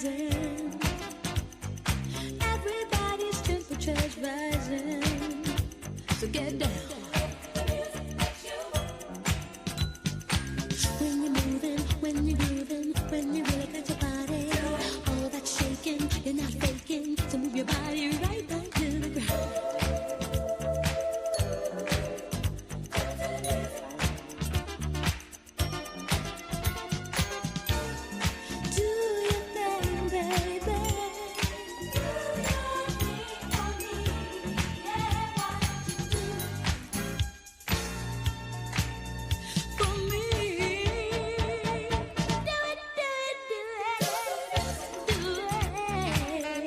rising. Everybody's temperature's rising. So get down. When you're moving, when you're grooving, when you really got your body, all that shaking, you're not faking. So move your body right back to the ground. Yeah.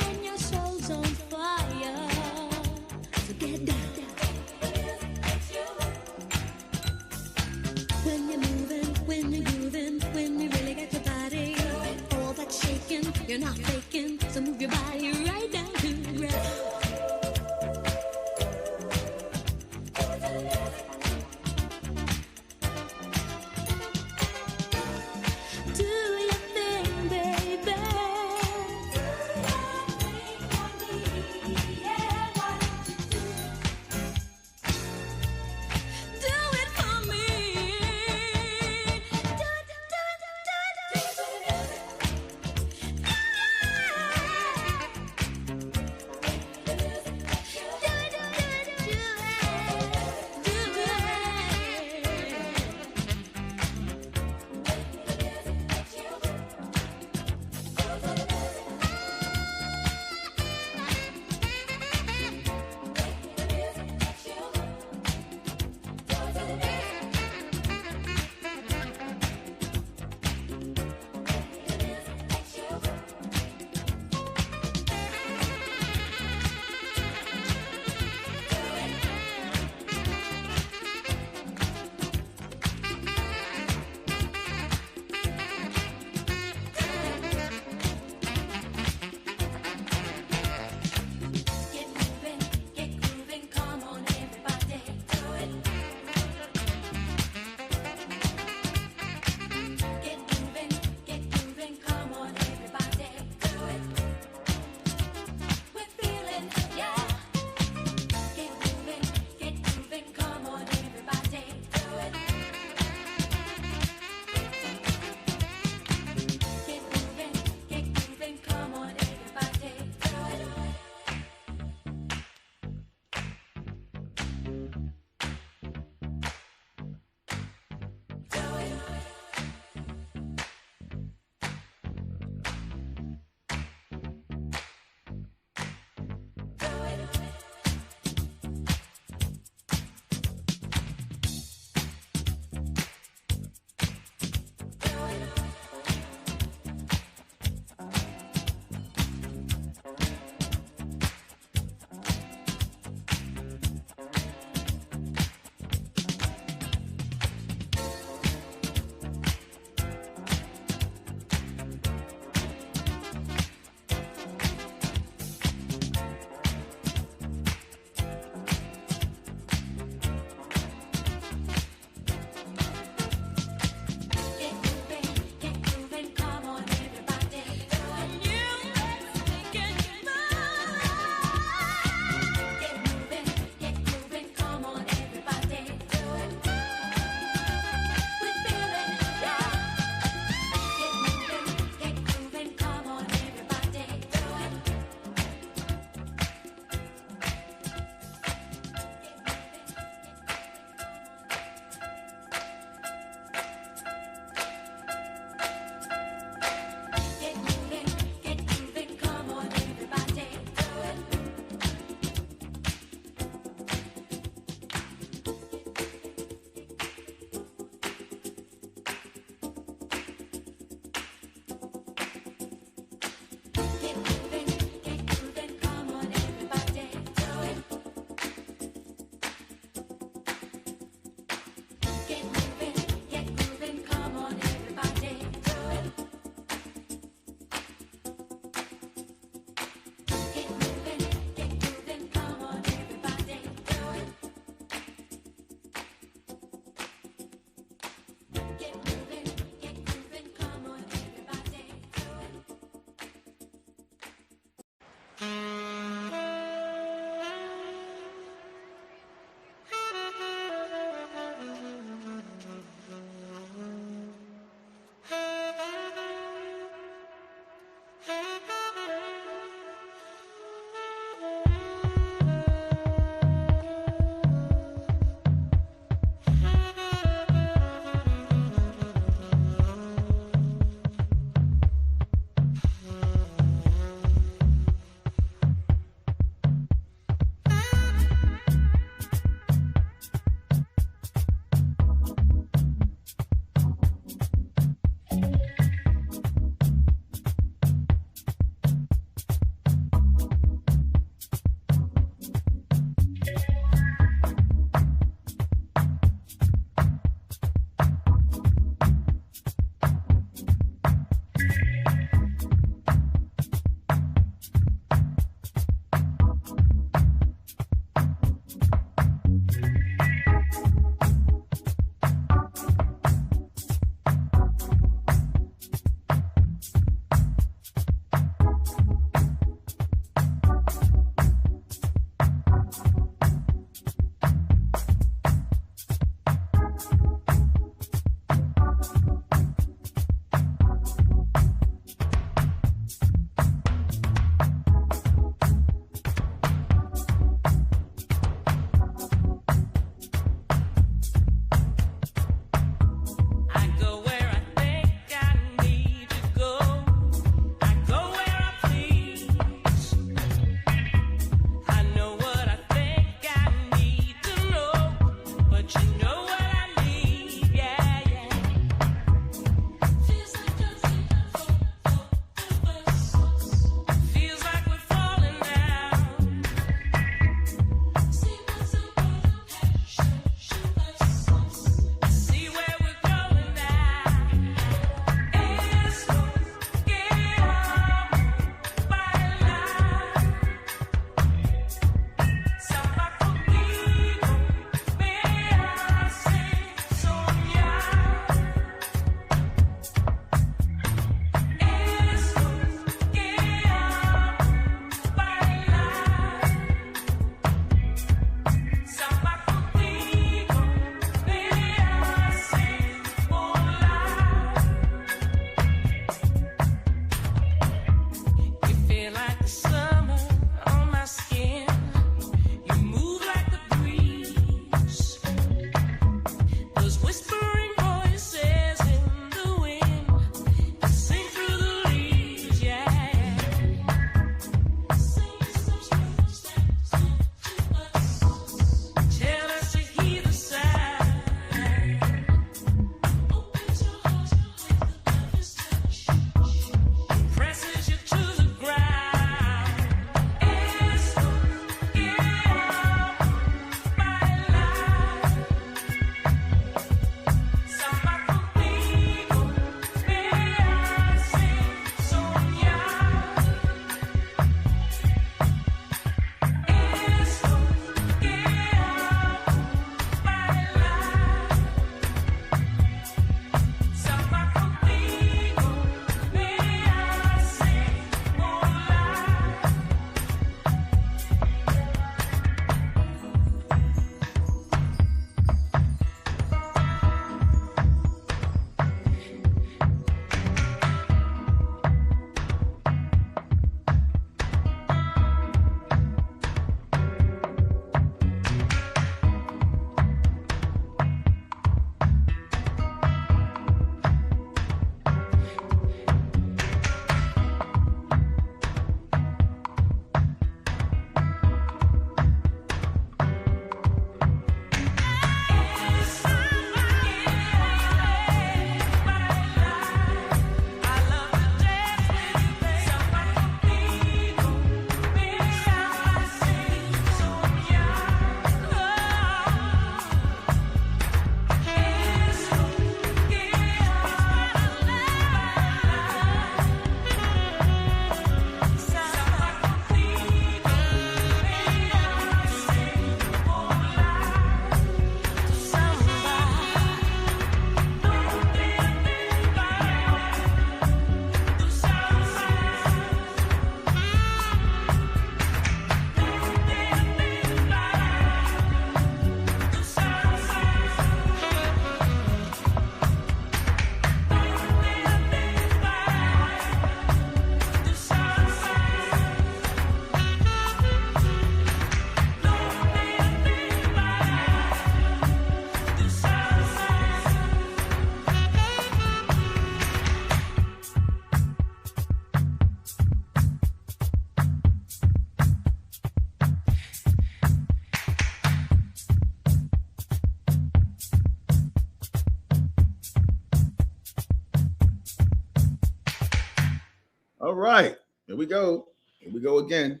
right. Here we go. Here we go again.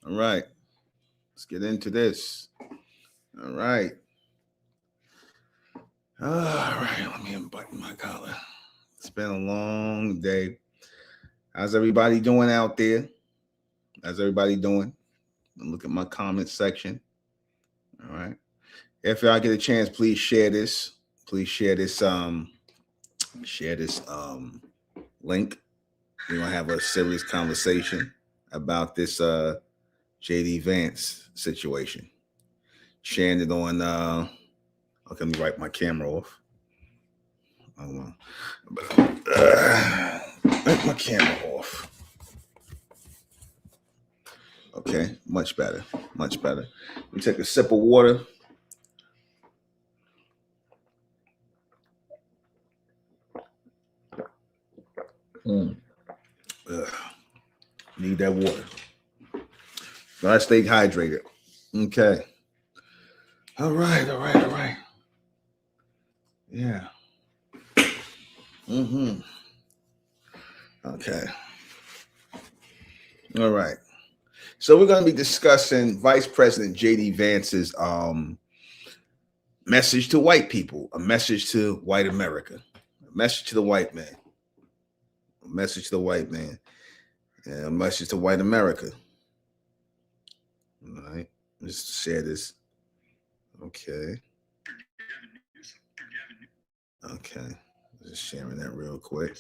All right. Let's get into this. All right. All right. Let me unbutton my collar. It's been a long day. How's everybody doing out there? How's everybody doing? Look at my comment section. All right. If y'all get a chance, please share this. Please share this link. We're gonna have a serious conversation about this JD Vance situation. Sharing it on okay, let me wipe my camera off. Wipe my camera off. Okay, much better. Much better. Let me take a sip of water. Need that water. Gotta stay hydrated. Okay. All right. Yeah. Okay. All right. So we're going to be discussing Vice President J.D. Vance's message to white people, a message to white America, a message to the white man, a message to the white man, and a message to white America. All right. Let's share this. Okay. Okay. Just sharing that real quick.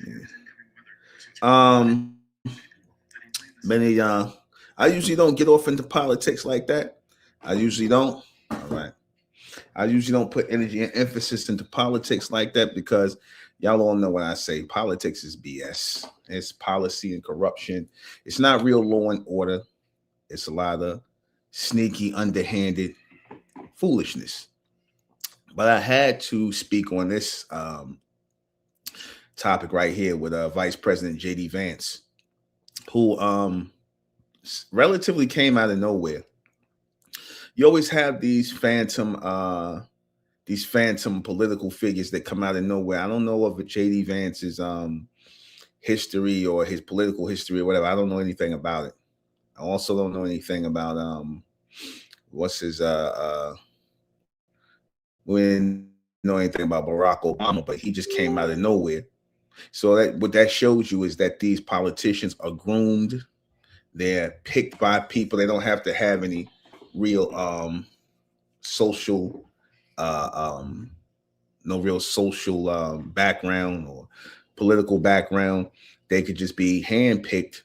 Yeah. Many I usually don't get off into politics like that. I usually don't. All right. I usually don't put energy and emphasis into politics like that because y'all all know what I say. Politics is BS. It's policy and corruption. It's not real law and order. It's a lot of sneaky, underhanded foolishness. But I had to speak on this topic right here with Vice President J.D. Vance, who relatively came out of nowhere. You always have these phantom political figures that come out of nowhere. I don't know of J.D. Vance's history or his political history or whatever. I don't know anything about it. I also don't know anything about what's his we didn't know anything about Barack Obama, but he just came out of nowhere. So that what that shows you is that these politicians are groomed. They're picked by people. They don't have to have any real social no real social background or political background. They could just be handpicked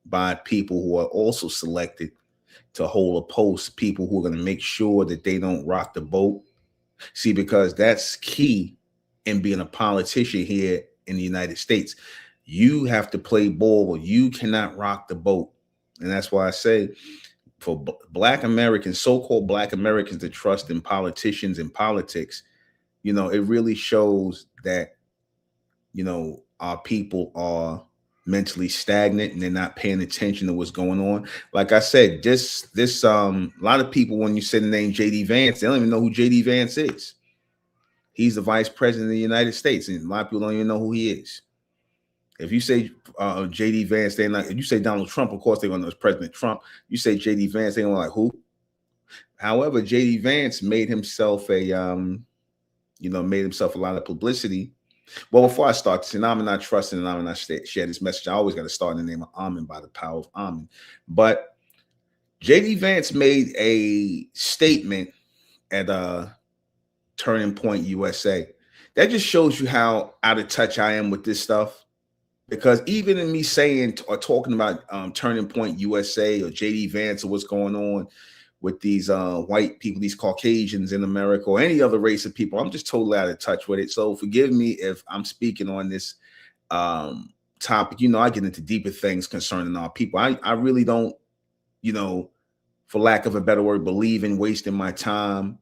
by people who are also selected to hold a post, people who are going to make sure that they don't rock the boat. See, because that's key in being a politician here in the United States. You have to play ball. You cannot rock the boat. And that's why I say for Black Americans, so-called Black Americans, to trust in politicians and politics, you know, it really shows that, you know, our people are mentally stagnant and they're not paying attention to what's going on. Like I said, this a lot of people, when you say the name JD Vance, they don't even know who JD Vance is. He's the vice president of the United States, and a lot of people don't even know who he is. If you say JD Vance, they're not. If you say Donald Trump, of course they're going to know it's President Trump. You say JD Vance, they're going to like who? However, JD Vance made himself made himself a lot of publicity. Well, before I start this, and I'm not trusting and I'm not share this message, I always got to start in the name of Amen by the power of Amen. But JD Vance made a statement at Turning Point USA. That just shows you how out of touch I am with this stuff. Because even in me saying or talking about Turning Point USA or JD Vance or what's going on with these white people, these Caucasians in America, or any other race of people, I'm just totally out of touch with it. So forgive me if I'm speaking on this topic. You know, I get into deeper things concerning our people. I really don't, you know, for lack of a better word, believe in wasting my time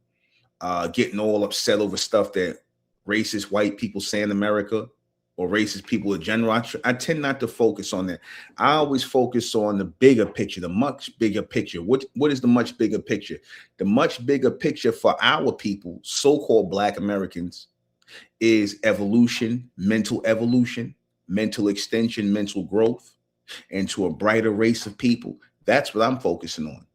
getting all upset over stuff that racist white people say in America or racist people in general. I tend not to focus on that. I always focus on the bigger picture, the much bigger picture. What is the much bigger picture? The much bigger picture for our people, so-called Black Americans, is evolution, mental evolution, mental extension, mental growth, and to a brighter race of people. That's what I'm focusing on.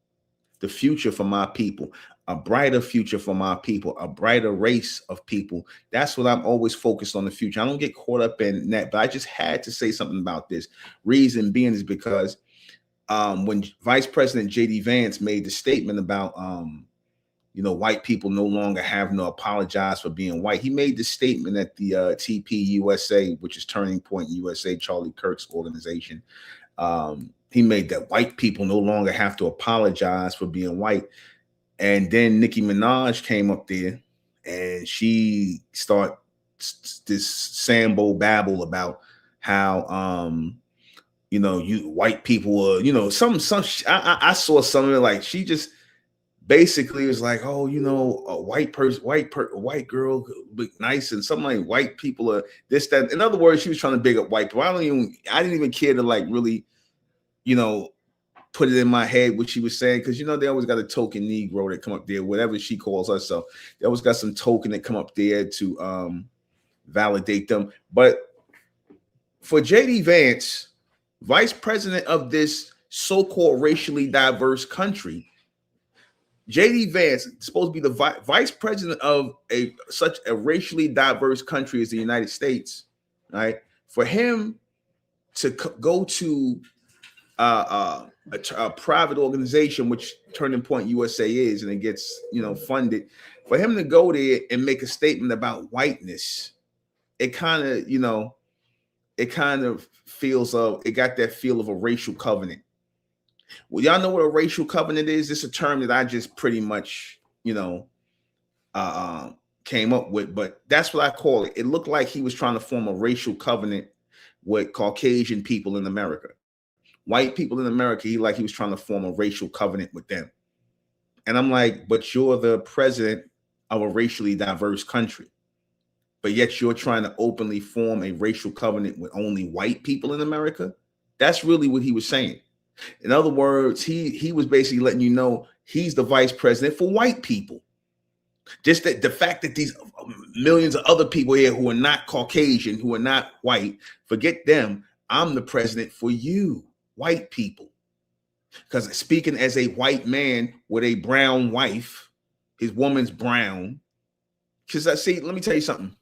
The future for my people, a brighter future for my people, a brighter race of people. That's what I'm always focused on, the future. I don't get caught up in that, but I just had to say something about this. Reason being is because when Vice President J.D. Vance made the statement about, white people no longer having to apologize for being white. He made the statement at the TPUSA, which is Turning Point USA, Charlie Kirk's organization. He made that white people no longer have to apologize for being white. And then Nicki Minaj came up there and she started this Sambo babble about how, you white people were, I saw some of it, like she just basically was like, oh, a white girl look nice, and something like white people are this, that. In other words, she was trying to big up white people. I didn't even care to like really, put it in my head what she was saying, because they always got a token Negro that come up there, whatever she calls herself. They always got some token that come up there to validate them. But for JD Vance, vice president of this so-called racially diverse country, JD Vance is supposed to be the vice president of such a racially diverse country as the United States, right? For him to go to a private organization, which Turning Point USA is, and it gets funded, for him to go there and make a statement about whiteness, it kind of feels it got that feel of a racial covenant. Well, y'all know what a racial covenant is? It's a term that I just pretty much came up with, but that's what I call it. It looked like he was trying to form a racial covenant with Caucasian people in America. White people in America, he was trying to form a racial covenant with them. And I'm like, but you're the president of a racially diverse country, but yet you're trying to openly form a racial covenant with only white people in America? That's really what he was saying. In other words, he was basically letting you know he's the vice president for white people. Just that the fact that these millions of other people here who are not Caucasian, who are not white, forget them. I'm the president for you, white people. Because speaking as a white man with a brown wife, his woman's brown. Because let me tell you something.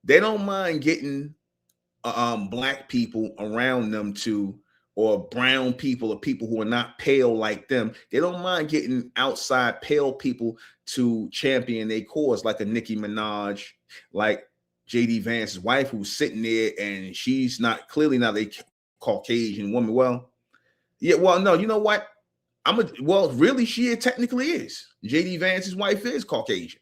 They don't mind getting black people around them or brown people or people who are not pale like them. They don't mind getting outside pale people to champion their cause, like a Nicki Minaj, like JD Vance's wife, who's sitting there and she's clearly not a Caucasian woman. Well, yeah, well, no, you know what? Really, she technically is. JD Vance's wife is Caucasian.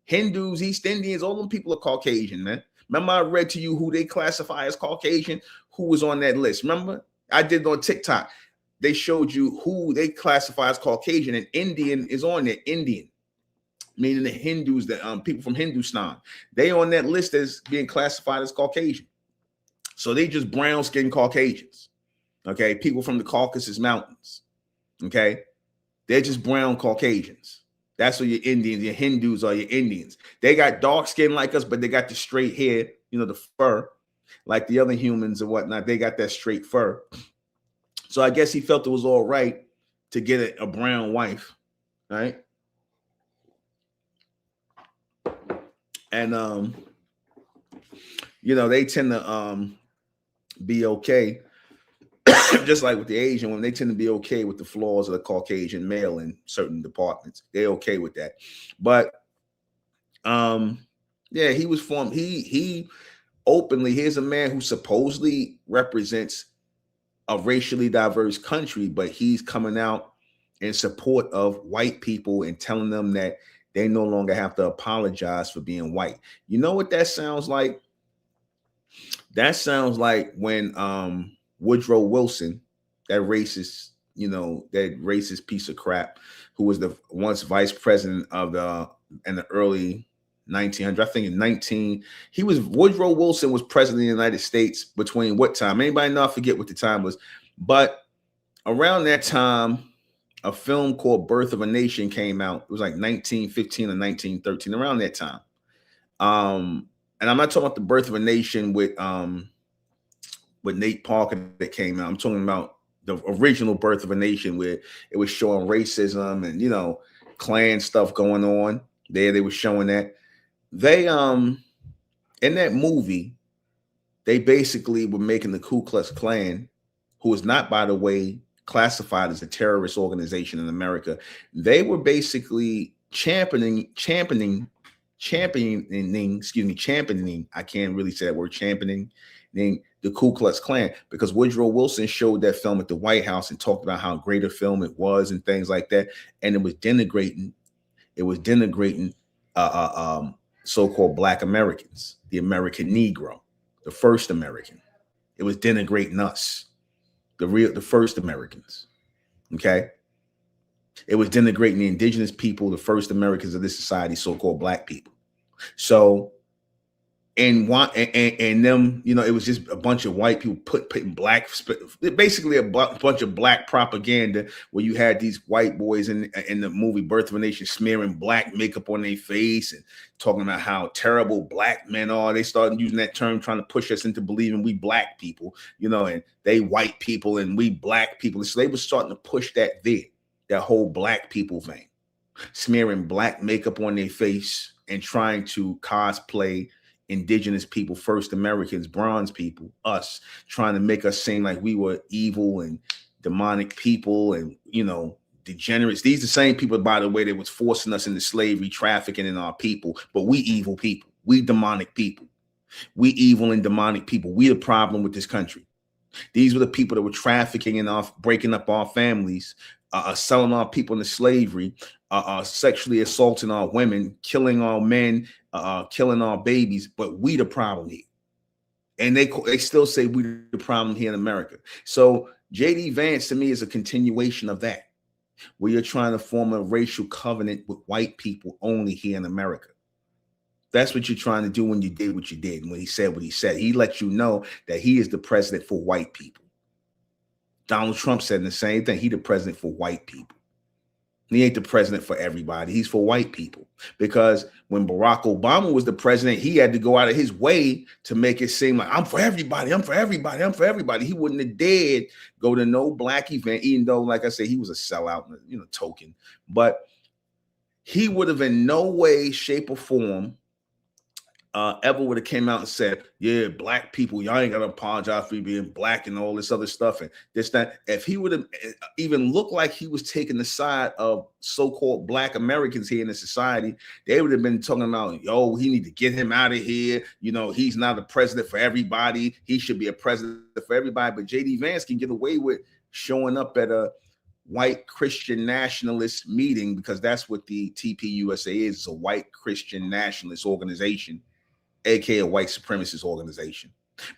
Hindus, East Indians, all them people are Caucasian, man. Remember, I read to you who they classify as Caucasian, who was on that list. Remember? I did it on TikTok. They showed you who they classify as Caucasian, and Indian is on there. Indian, meaning the Hindus, the people from Hindustan. They on that list as being classified as Caucasian. So they just brown-skinned Caucasians. Okay, people from the Caucasus Mountains. Okay, they're just brown Caucasians. That's what your Indians, your Hindus are your Indians. They got dark skin like us, but they got the straight hair, the fur, like the other humans and whatnot. They got that straight fur. So I guess he felt it was all right to get a brown wife, right? And they tend to be okay. Just like with the Asian women, they tend to be okay with the flaws of the Caucasian male in certain departments. They're okay with that. But he was formed. He openly, here's a man who supposedly represents a racially diverse country, but he's coming out in support of white people and telling them that they no longer have to apologize for being white. You know what that sounds like? That sounds like when Woodrow Wilson, that racist piece of crap, who was the once vice president of in the early 1900s, I think Woodrow Wilson was president of the United States between what time? Anybody know? I forget what the time was, but around that time, a film called Birth of a Nation came out. It was like 1915 or 1913, around that time. And I'm not talking about the Birth of a Nation with Nate Parker that came out. I'm talking about the original Birth of a Nation where it was showing racism and, you know, Klan stuff going on. They were showing that. They in that movie, they basically were making the Ku Klux Klan, who is not, by the way, classified as a terrorist organization in America. They were basically championing, I can't really say that word, championing the Ku Klux Klan, because Woodrow Wilson showed that film at the White House and talked about how great a film it was and things like that. And it was denigrating so-called Black Americans, the American Negro, the first American. It was denigrating us, the first Americans. Okay. It was denigrating the indigenous people, the first Americans of this society, so-called Black people. So, and them, you know, it was just a bunch of white people putting black, basically a bunch of black propaganda, where you had these white boys in the movie Birth of a Nation smearing black makeup on their face and talking about how terrible black men are. They started using that term, trying to push us into believing we black people, you know, and they white people and we black people. So they were starting to push that whole black people thing, smearing black makeup on their face and trying to cosplay indigenous people, first Americans, bronze people, us, trying to make us seem like we were evil and demonic people and, you know, degenerates. These are the same people, by the way, that was forcing us into slavery, trafficking in our people. But we evil people. We demonic people. We evil and demonic people. We the problem with this country. These were the people that were trafficking and breaking up our families, selling our people into slavery, sexually assaulting our women, killing our men, killing our babies. But we the problem here. And they still say we the problem here in America. So J.D. Vance to me is a continuation of that, where you're trying to form a racial covenant with white people only here in America. That's what you're trying to do when you did what you did. And when he said what he said, he let you know that he is the president for white people. Donald Trump said the same thing. He the president for white people. He ain't the president for everybody. He's for white people. Because when Barack Obama was the president, he had to go out of his way to make it seem like I'm for everybody. I'm for everybody. I'm for everybody. He wouldn't have dared go to no black event, even though, like I said, he was a sellout, you know, token. But he would have in no way, shape, or form ever would have came out and said, yeah, black people, y'all ain't got to apologize for being black and all this other stuff and this, that. If he would have even looked like he was taking the side of so-called black Americans here in the society, they would have been talking about, yo, he need to get him out of here. You know, he's not a president for everybody. He should be a president for everybody. But J.D. Vance can get away with showing up at a white Christian nationalist meeting, because that's what the TPUSA is. It's a white Christian nationalist organization, aka a white supremacist organization,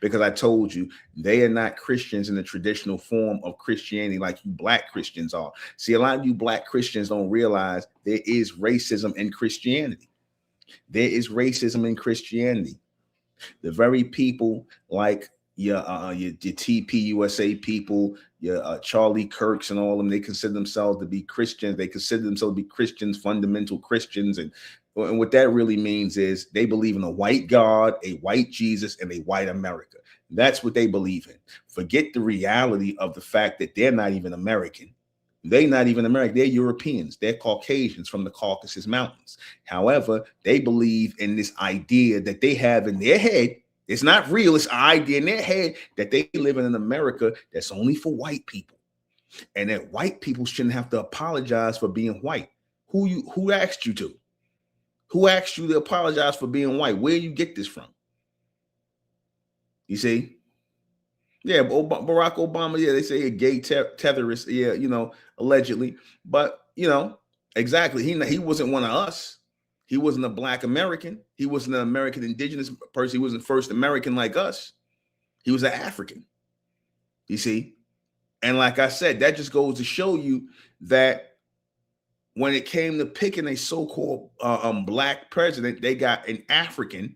because I told you they are not Christians in the traditional form of Christianity like you black Christians are. See, a lot of you black Christians don't realize there is racism in Christianity. There is racism in Christianity. The very people like your TPUSA people, your Charlie Kirks and all of them, they consider themselves to be Christians. They consider themselves to be Christians, fundamental Christians. And what that really means is they believe in a white God, a white Jesus, and a white America. That's what they believe in. Forget the reality of the fact that they're not even American. They're not even American. They're Europeans. They're Caucasians from the Caucasus Mountains. However, they believe in this idea that they have in their head. It's not real. It's an idea in their head that they live in an America that's only for white people, and that white people shouldn't have to apologize for being white. Who asked you to? Who asked you to apologize for being white? Where you get this from? You see? Yeah, Barack Obama, yeah, they say a gay terrorist, yeah, you know, allegedly. But, you know, exactly, he wasn't one of us. He wasn't a black American. He wasn't an American indigenous person. He wasn't first American like us. He was an African, you see? And like I said, that just goes to show you that when it came to picking a so-called black president, they got an African.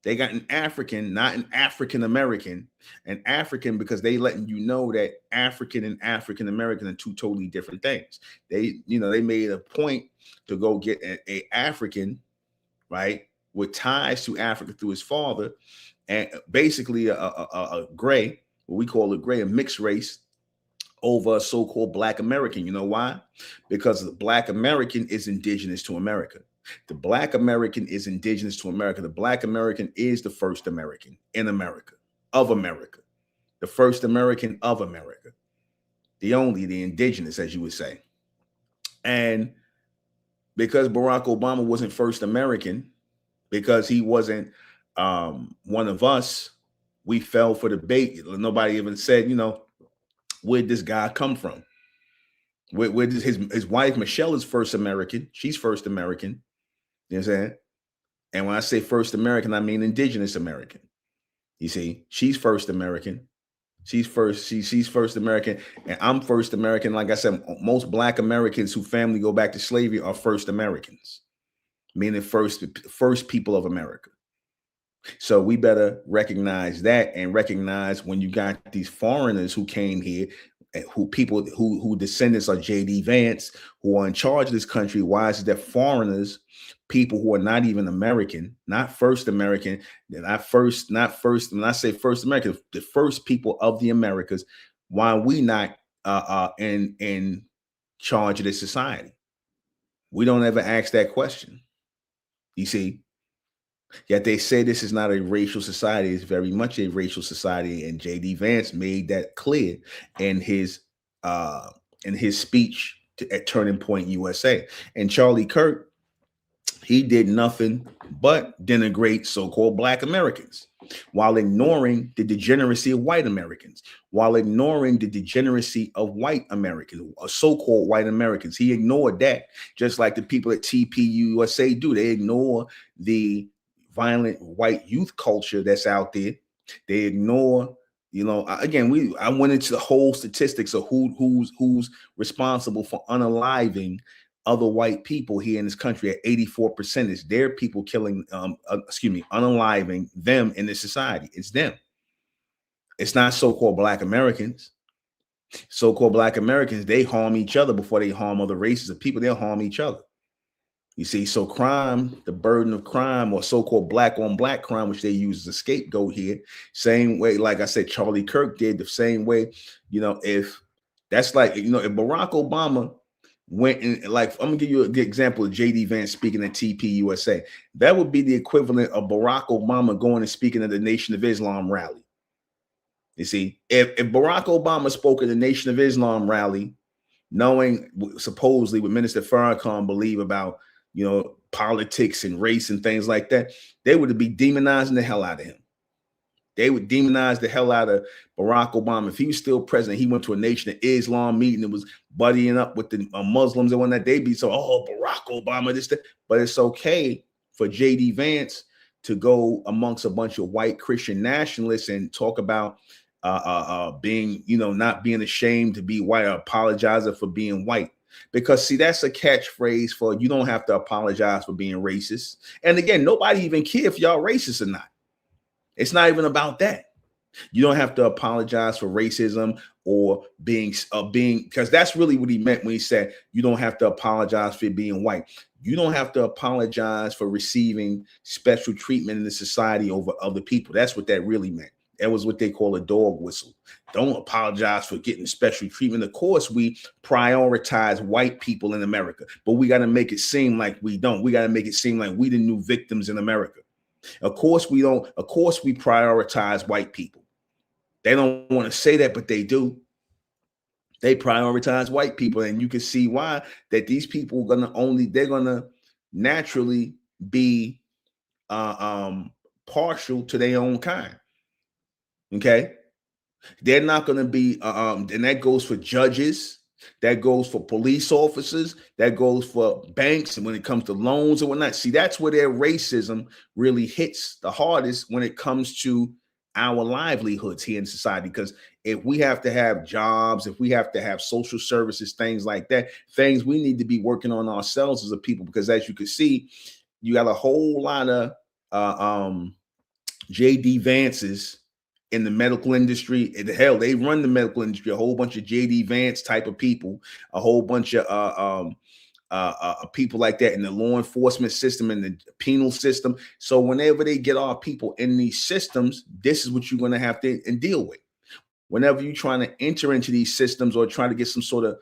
They got an African, not an African American, an African, because they letting you know that African and African American are two totally different things. They, you know, they made a point to go get a African, right, with ties to Africa through his father, and basically a gray, what we call a gray, a mixed race, over a so-called Black American. You know why? Because the Black American is indigenous to America. The Black American is indigenous to America. The Black American is the first American in America, of America, the first American of America, the indigenous, as you would say. And because Barack Obama wasn't first American, because he wasn't one of us, we fell for the bait. Nobody even said, where'd this guy come from? Where does his wife Michelle is first American? She's first American. You know what I'm saying? And when I say first American, I mean indigenous American. You see, she's first American. She's first American, and I'm first American. Like I said, most Black Americans whose family go back to slavery are first Americans, meaning first people of America. So we better recognize that, and recognize when you got these foreigners who came here, who descendants are J.D. Vance, who are in charge of this country. Why is it that foreigners, people who are not even American, not first American, when I say first American, the first people of the Americas, why are we not in charge of this society? We don't ever ask that question. You see, yet they say this is not a racial society. It's very much a racial society, and J.D. Vance made that clear in his speech at Turning Point USA. And Charlie Kirk, he did nothing but denigrate so-called Black Americans while ignoring the degeneracy of white Americans, while ignoring the degeneracy of white Americans, or so-called white Americans. He ignored that, just like the people at TPUSA do. They ignore the violent white youth culture that's out there. They ignore, again, I went into the whole statistics of who's responsible for unaliving other white people here in this country. At 84% is their people killing, unaliving them in this society. It's them. It's not so-called Black Americans. So-called Black Americans, they harm each other before they harm other races of people. They'll harm each other. You see, so crime, the burden of crime, or so-called Black on Black crime, which they use as a scapegoat here, same way, like I said, Charlie Kirk did, the same way, if that's like, if Barack Obama went in, like, I'm gonna give you a good example of J.D. Vance speaking at TPUSA. That would be the equivalent of Barack Obama going and speaking at the Nation of Islam rally. You see, if Barack Obama spoke at the Nation of Islam rally, knowing supposedly what Minister Farrakhan believe about, politics and race and things like that, they would be demonizing the hell out of him. They would demonize the hell out of Barack Obama. If he was still president, he went to a Nation of Islam meeting and was buddying up with the Muslims and whatnot. They'd be so, Barack Obama, this, that. But it's okay for J.D. Vance to go amongst a bunch of white Christian nationalists and talk about being, not being ashamed to be white, or apologizing for being white. Because, see, that's a catchphrase for, you don't have to apologize for being racist. And again, nobody even cares if y'all racist or not. It's not even about that. You don't have to apologize for racism or being, because that's really what he meant when he said you don't have to apologize for being white. You don't have to apologize for receiving special treatment in the society over other people. That's what that really meant. That was what they call a dog whistle. Don't apologize for getting special treatment. Of course, we prioritize white people in America, but we got to make it seem like we don't. We got to make it seem like we the new victims in America. Of course, we don't. Of course, we prioritize white people. They don't want to say that, but they do. They prioritize white people, and you can see why. That these people they're gonna naturally be partial to their own kind. Okay, they're not going to be, and that goes for judges, that goes for police officers, that goes for banks, and when it comes to loans and whatnot. See, that's where their racism really hits the hardest when it comes to our livelihoods here in society. Because if we have to have jobs, if we have to have social services, things like that, things we need to be working on ourselves as a people. Because as you can see, you got a whole lot of J.D. Vance's in the medical industry. Hell, they run the medical industry. A whole bunch of J.D. Vance type of people, a whole bunch of people like that in the law enforcement system and the penal system. So whenever they get our people in these systems, this is what you're going to have to deal with. Whenever you're trying to enter into these systems or trying to get some sort of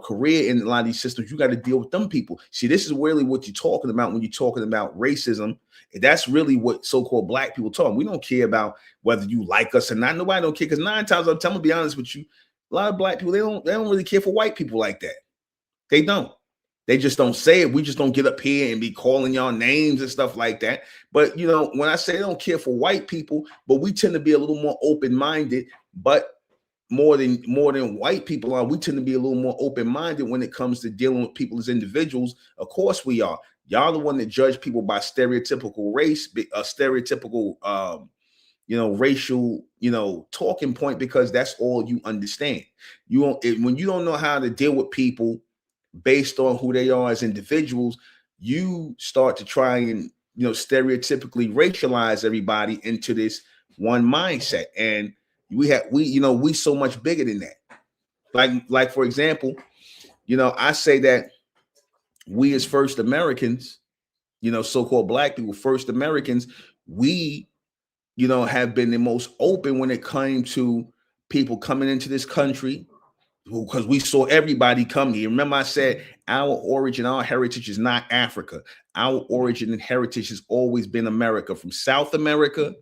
career in a lot of these systems, you got to deal with them people. See, this is really what you're talking about when you're talking about racism. That's really what so-called black people talk. We don't care about whether you like us or not. Nobody don't care, because 9 times out of 10, I'm gonna be honest with you, a lot of black people, they don't really care for white people like that. They don't. They just don't say it. We just don't get up here and be calling y'all names and stuff like that. But when I say they don't care for white people, but we tend to be a little more open-minded. But more than white people are, we tend to be a little more open-minded when it comes to dealing with people as individuals. Of course we are. Y'all the one that judge people by stereotypical race, stereotypical racial, talking point, because that's all you understand. When you don't know how to deal with people based on who they are as individuals, you start to try and stereotypically racialize everybody into this one mindset. And we so much bigger than that. Like for example, I say that we as first Americans, so-called black people, first Americans, we have been the most open when it came to people coming into this country, because we saw everybody come here. Remember I said our origin, our heritage is not Africa. Our origin and heritage has always been America, from South America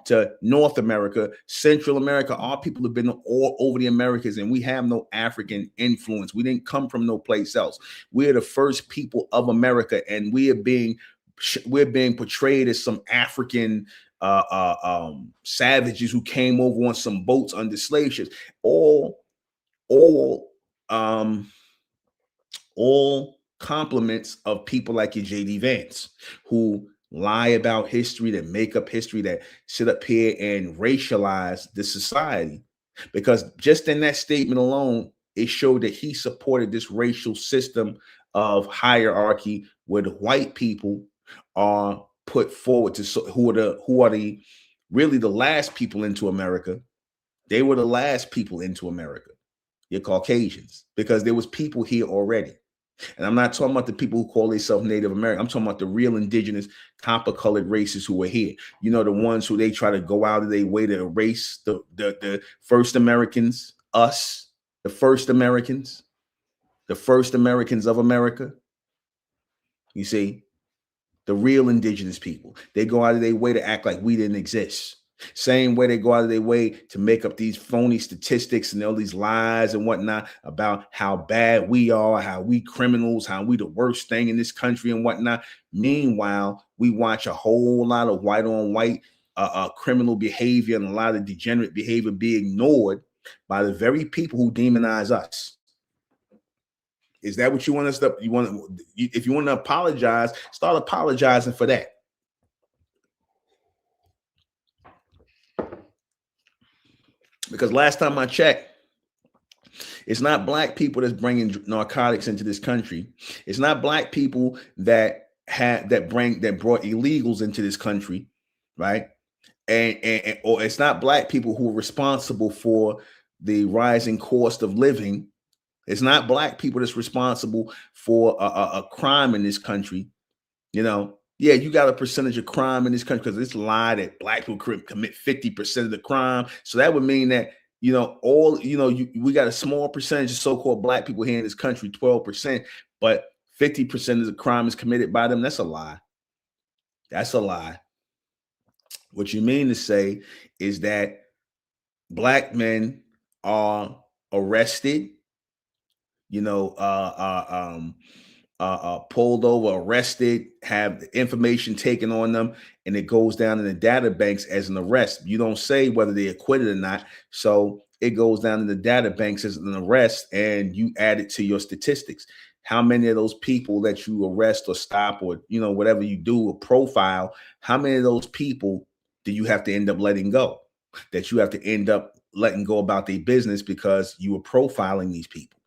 to North America, Central America. Our people have been all over the Americas, and we have no African influence. We didn't come from no place else. We're the first people of America, and we're being portrayed as some African savages who came over on some boats under slave ships. All compliments of people like your JD Vance, who lie about history, that make up history, that sit up here and racialize the society. Because just in that statement alone, it showed that he supported this racial system of hierarchy where the white people are put forward to, who are really the last people into America. They were the last people into America. You're Caucasians, because there was people here already. And I'm not talking about the people who call themselves Native American. I'm talking about the real indigenous copper-colored races who were here. The ones who they try to go out of their way to erase, the first Americans, us, the first Americans of America. You see, the real indigenous people, they go out of their way to act like we didn't exist. Same way they go out of their way to make up these phony statistics and all these lies and whatnot about how bad we are, how we criminals, how we the worst thing in this country and whatnot. Meanwhile, we watch a whole lot of white on white criminal behavior and a lot of degenerate behavior be ignored by the very people who demonize us. Is that what you want us to? If you want to apologize, start apologizing for that. Because last time I checked, it's not black people that's bringing narcotics into this country. It's not black people that brought illegals into this country, right? Or it's not black people who are responsible for the rising cost of living. It's not black people that's responsible for a crime in this country. Yeah, you got a percentage of crime in this country, because it's a lie that black people commit 50% of the crime. So that would mean that, we got a small percentage of so-called black people here in this country, 12%, but 50% of the crime is committed by them. That's a lie. That's a lie. What you mean to say is that black men are arrested, pulled over, arrested, have information taken on them, and it goes down in the data banks as an arrest. You don't say whether they're acquitted or not. So it goes down in the data banks as an arrest, and you add it to your statistics. How many of those people that you arrest or stop or, whatever you do, a profile, how many of those people do you have to end up letting go? That you have to end up letting go about their business because you were profiling these people.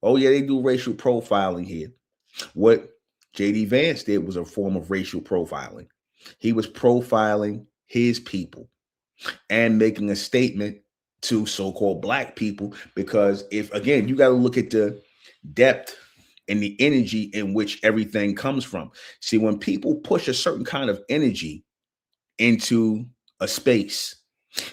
Oh, yeah, they do racial profiling here. What JD Vance did was a form of racial profiling. He was profiling his people and making a statement to so-called black people, because if, again, you got to look at the depth and the energy in which everything comes from. See, when people push a certain kind of energy into a space,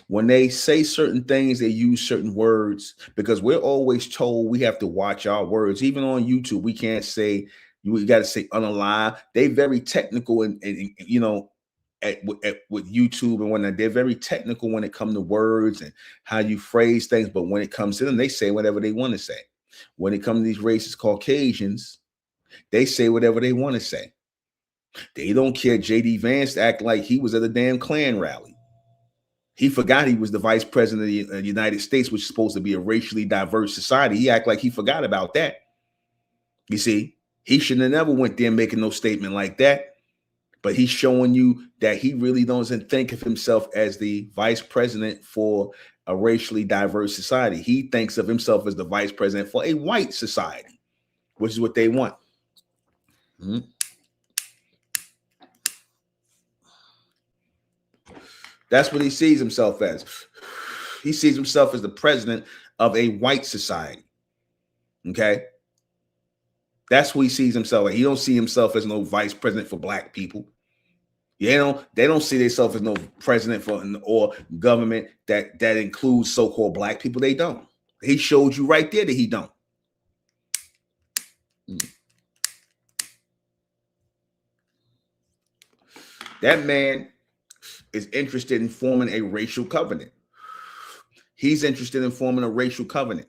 when they say certain things, they use certain words, because we're always told we have to watch our words. Even on YouTube, we can't say, you got to say unalive. They very technical, and you know, with YouTube and whatnot, they're very technical when it comes to words and how you phrase things. But when it comes to them, they say whatever they want to say. When it comes to these racist Caucasians, they say whatever they want to say. They don't care. JD Vance act like he was at a damn Klan rally. He forgot he was the vice president of the United States, which is supposed to be a racially diverse society. He act like he forgot about that. You see, he shouldn't have never went there making no statement like that. But he's showing you that he really doesn't think of himself as the vice president for a racially diverse society. He thinks of himself as the vice president for a white society, which is what they want. That's what he sees himself as. He sees himself as the president of a white society. Okay? That's what he sees himself as. He don't see himself as no vice president for black people. They don't see themselves as no president for or government that includes so-called black people. They don't. He showed you right there that he don't. That man is interested in forming a racial covenant. He's interested in forming a racial covenant.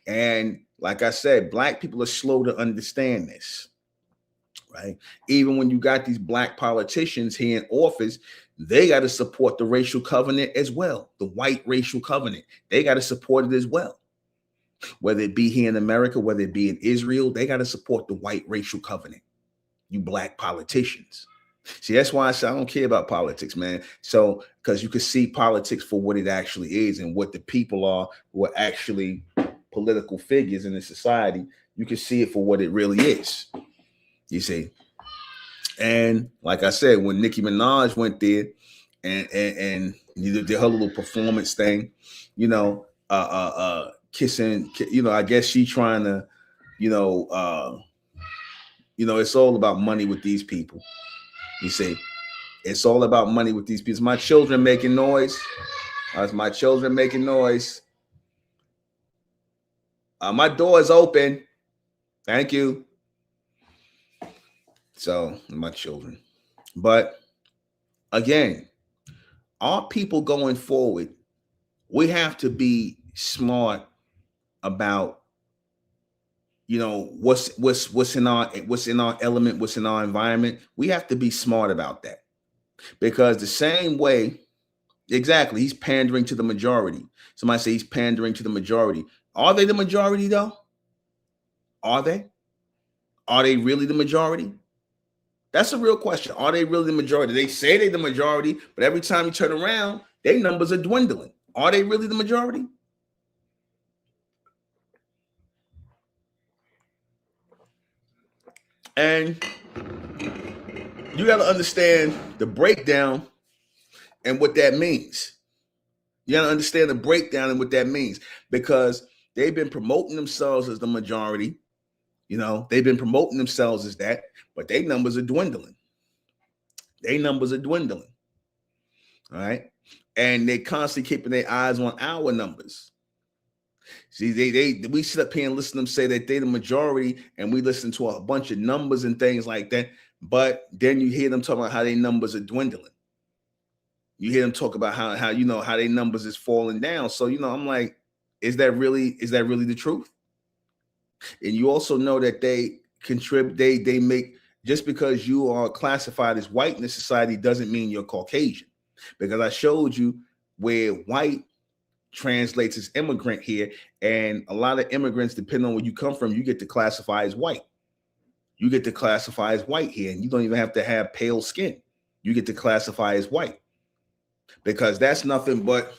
And like I said, black people are slow to understand this. Right? Even when you got these black politicians here in office, they got to support the racial covenant as well. The white racial covenant. They got to support it as well. Whether it be here in America, whether it be in Israel, they got to support the white racial covenant. You black politicians. See, that's why I say I don't care about politics, man. So, because you can see politics for what it actually is and what the people are who are actually political figures in the society. You can see it for what it really is. You see, and like I said, when Nicki Minaj went there and did her little performance thing, kissing, I guess she trying to, it's all about money with these people. You see, it's all about money with these people. My children making noise. My children making noise. My door is open. Thank you. So, my children. But again, our people going forward, we have to be smart about, what's in our element, what's in our environment. We have to be smart about that. Because the same way, exactly, he's pandering to the majority. Somebody say he's pandering to the majority. Are they the majority though? Are they? Are they really the majority? That's a real question. Are they really the majority? They say they're the majority, but every time you turn around, their numbers are dwindling. Are they really the majority? And you got to understand the breakdown and what that means. You got to understand the breakdown and what that means, because they've been promoting themselves as the majority. They've been promoting themselves as that, but their numbers are dwindling. Their numbers are dwindling. All right. And they constantly keeping their eyes on our numbers. See, we sit up here and listen to them say that they're the majority, and we listen to a bunch of numbers and things like that. But then you hear them talking about how their numbers are dwindling. You hear them talk about how their numbers is falling down. So, I'm like, is that really the truth? And you also know that they contribute, they make, just because you are classified as white in this society doesn't mean you're Caucasian. Because I showed you where white translates as immigrant here, and a lot of immigrants, depending on where you come from, you get to classify as white. You get to classify as white here, and you don't even have to have pale skin. You get to classify as white, because that's nothing but,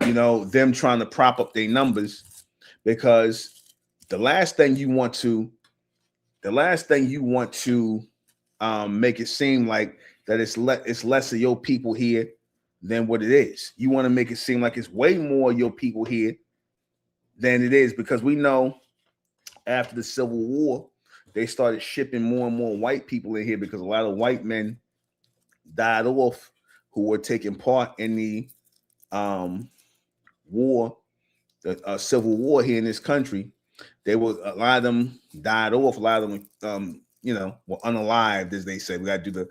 them trying to prop up their numbers. Because the last thing you want to make it seem like that it's less of your people here than what it is. You want to make it seem like it's way more of your people here than it is, because we know after the Civil War, they started shipping more and more white people in here because a lot of white men died off who were taking part in the war, the Civil War here in this country. A lot of them died off. A lot of them, were unalived, as they say. We got to do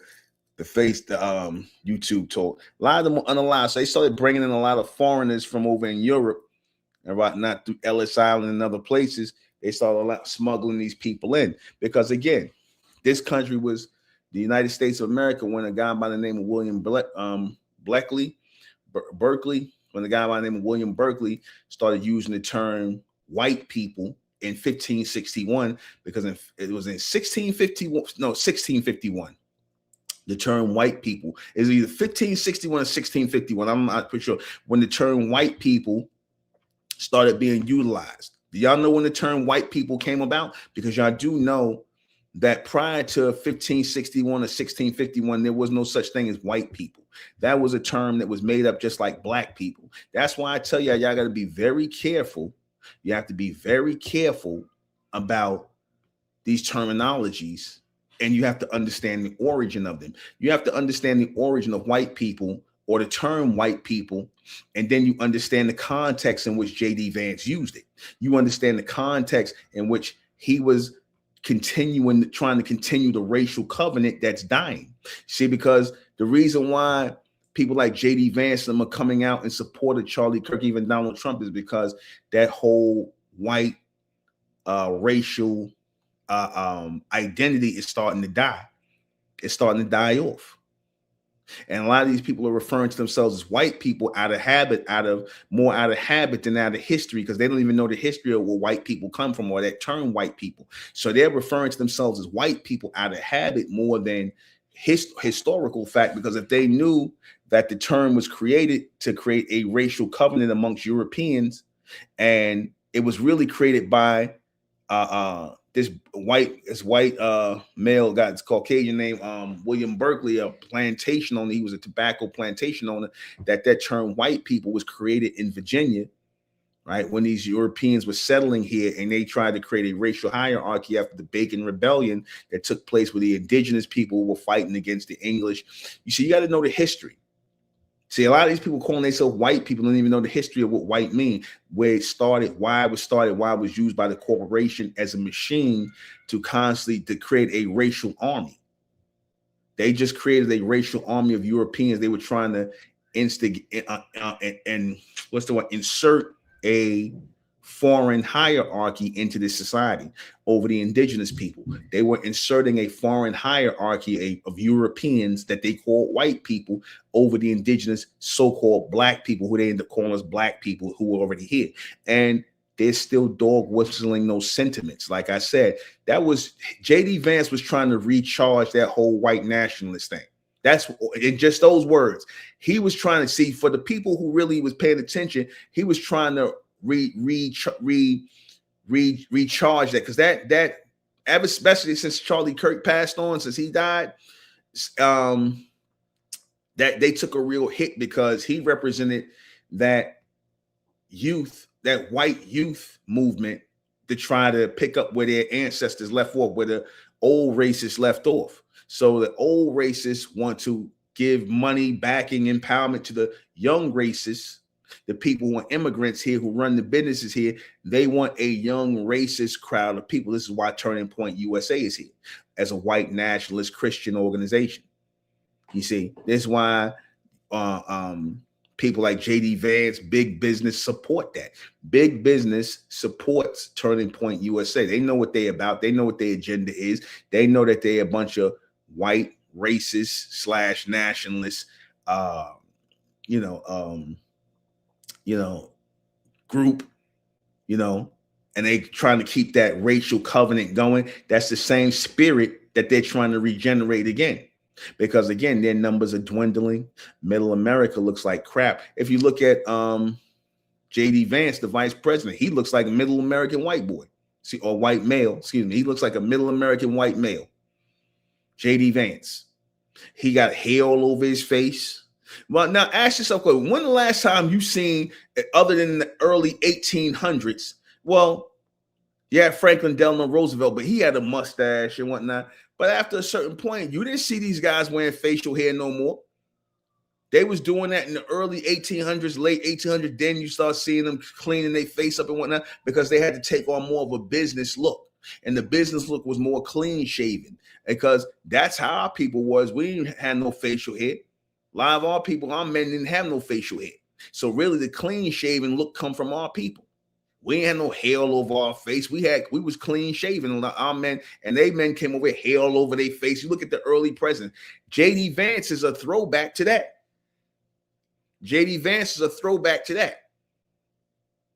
the YouTube talk. A lot of them were unalived, so they started bringing in a lot of foreigners from over in Europe and not through Ellis Island and other places. They started smuggling these people in because, again, this country was the United States of America when a guy by the name of William Berkeley, when the guy by the name of William Berkeley started using the term white people in 1561, because it was in 1651. The term white people is either 1561 or 1651. I'm not pretty sure when the term white people started being utilized. Do y'all know when the term white people came about? Because y'all do know that prior to 1561 or 1651, there was no such thing as white people. That was a term that was made up just like black people. That's why I tell y'all got to be very careful. You have to be very careful about these terminologies, and you have to understand the origin of them. You have to understand the origin of white people or the term white people, and then you understand the context in which J.D. Vance used it. You understand the context in which he was trying to continue the racial covenant that's dying. See, because the reason why people like J.D. Vance and them are coming out in support of Charlie Kirk, even Donald Trump, is because that whole white racial identity is starting to die. It's starting to die off. And a lot of these people are referring to themselves as white people out of habit than out of history, because they don't even know the history of where white people come from or that term white people. So they're referring to themselves as white people out of habit more than historical fact, because if they knew that the term was created to create a racial covenant amongst Europeans, and it was really created by this white male guy, it's Caucasian name, William Berkeley, a plantation owner. He was a tobacco plantation owner. That term white people was created in Virginia, right? When these Europeans were settling here, and they tried to create a racial hierarchy after the Bacon Rebellion that took place, where the indigenous people were fighting against the English. You see, you got to know the history. See, a lot of these people calling themselves white people don't even know the history of what white mean, where it started, why it was started, why it was used by the corporation as a machine to create a racial army. They just created a racial army of Europeans. They were trying to insert a foreign hierarchy into this society over the indigenous people. They were inserting a foreign hierarchy of Europeans that they called white people over the indigenous so-called black people, who they end up calling us black people, who were already here. And they're still dog whistling those sentiments. Like I said, that was J.D. Vance was trying to recharge that whole white nationalist thing. That's in just those words. He was trying to see, for the people who really was paying attention, he was trying to recharge that, because that especially since Charlie Kirk passed on, since he died, that they took a real hit, because he represented that white youth movement to try to pick up where their ancestors left off, where the old racists left off. So the old racists want to give money, backing, empowerment to the young racists, the people who are immigrants here, who run the businesses here. They want a young racist crowd of people. This is why Turning Point USA is here as a white nationalist Christian organization. You see, this is why people like J.D. Vance, big business, support that. Big business supports Turning Point USA. They know what they're about. They know what their agenda is. They know that they're a bunch of white racists / nationalists, group, and they trying to keep that racial covenant going. That's the same spirit that they're trying to regenerate again, because again, their numbers are dwindling. Middle America looks like crap. If you look at J.D. Vance, the vice president, he looks like a middle American white boy, or white male, excuse me. He looks like a middle American white male. J.D. Vance. He got hair all over his face. Well, now ask yourself, when the last time you seen, other than the early 1800s? Well, Yeah, Franklin Delano Roosevelt, but he had a mustache and whatnot. But after a certain point, you didn't see these guys wearing facial hair no more. They was doing that in the early 1800s, late 1800s. Then you start seeing them cleaning their face up and whatnot because they had to take on more of a business look. And the business look was more clean shaven because that's how our people was. We didn't have no facial hair. A lot of our people, our men didn't have no facial hair. So really the clean shaven look come from our people. We ain't had no hair all over our face. We was clean shaven. Our men and they men came over hair all over their face. You look at the early president. J.D. Vance is a throwback to that. J.D. Vance is a throwback to that.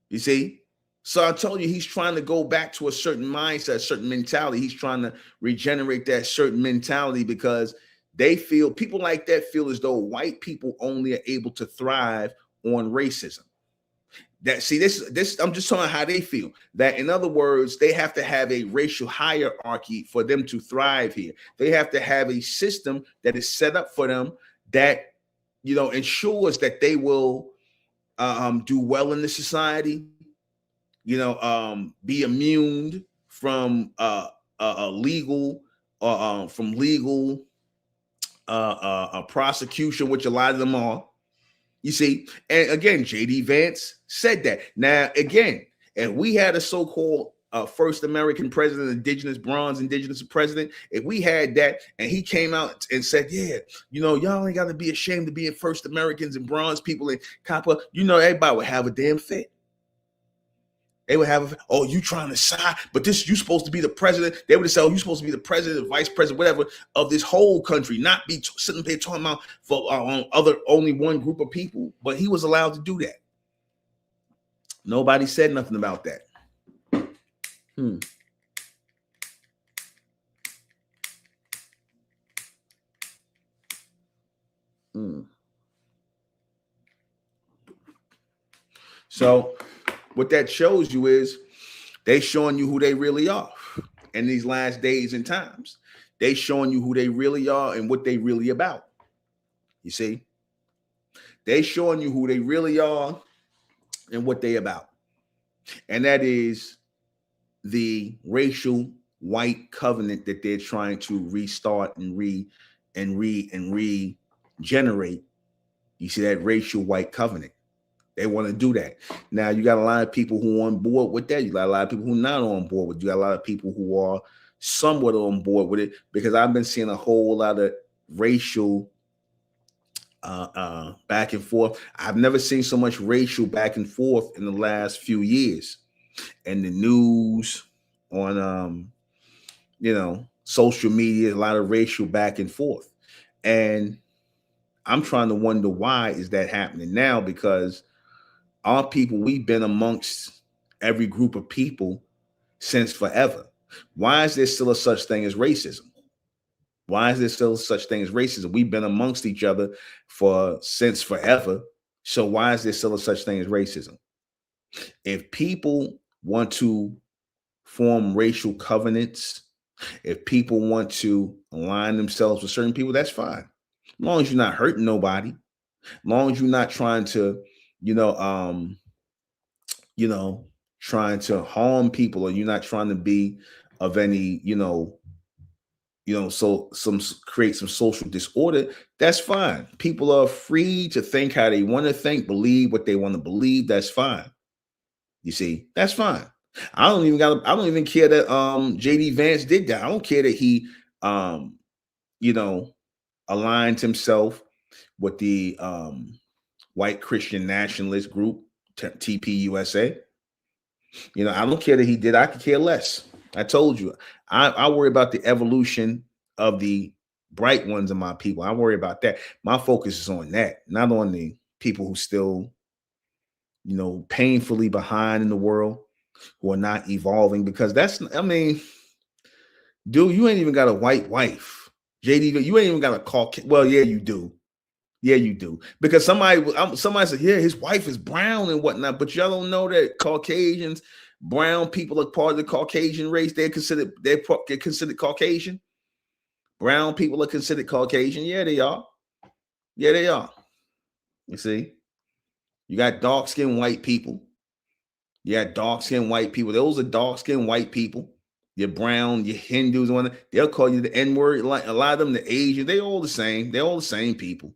You see? So I told you he's trying to go back to a certain mindset, a certain mentality. He's trying to regenerate that certain mentality because they feel, people like that feel as though white people only are able to thrive on racism. That see this I'm just telling how they feel. That in other words, they have to have a racial hierarchy for them to thrive here. They have to have a system that is set up for them that ensures that they will do well in the society. Be immune from legal prosecution, which a lot of them are. You see, and again, J.D. Vance said that. Now, again, if we had a so-called first American president, indigenous president, if we had that and he came out and said, yeah, y'all ain't got to be ashamed of being first Americans and bronze people and copper, everybody would have a damn fit. They would have, oh, you trying to side, but you supposed to be the president. They would say, oh, you supposed to be the president, vice president, whatever, of this whole country, not be sitting there talking about for only one group of people. But he was allowed to do that. Nobody said nothing about that. So what that shows you is they showing you who they really are in these last days and times. They showing you who they really are and what they really about. You see? They showing you who they really are and what they about. And that is the racial white covenant that they're trying to restart and regenerate. You see that racial white covenant. They want to do that. Now, you got a lot of people who are on board with that. You got a lot of people who are not on board with it. You got a lot of people who are somewhat on board with it because I've been seeing a whole lot of racial back and forth. I've never seen so much racial back and forth in the last few years. And the news on, social media, a lot of racial back and forth. And I'm trying to wonder why is that happening now because our people, we've been amongst every group of people since forever. Why is there still a such thing as racism? Why is there still such thing as racism? We've been amongst each other since forever. So why is there still a such thing as racism? If people want to form racial covenants, if people want to align themselves with certain people, that's fine. As long as you're not hurting nobody, as long as you're not trying to trying to harm people, or you're not trying to be of any, create some social disorder, that's fine. People are free to think how they want to think, believe what they want to believe. That's fine. You see, that's fine. I don't even care that JD Vance did that. I don't care that he aligned himself with the white Christian nationalist group TPUSA. I don't care that he did. I could care less. I told you. I worry about the evolution of the bright ones of my people. I worry about that. My focus is on that, not on the people who still, painfully behind in the world, who are not evolving. Because dude, you ain't even got a white wife. JD, you ain't even got a Caucasian. Well, yeah, you do. Yeah, you do. Because somebody said, yeah, his wife is brown and whatnot, but y'all don't know that Caucasians, brown people are part of the Caucasian race. They're considered Caucasian. Brown people are considered Caucasian. Yeah, they are. Yeah, they are. You see, you got dark-skinned white people. Yeah, dark-skinned white people. Those are dark-skinned white people. You're brown, you're Hindus, and whatnot. They'll call you the N-word. Like a lot of them, the Asian, they all the same. They're all the same people.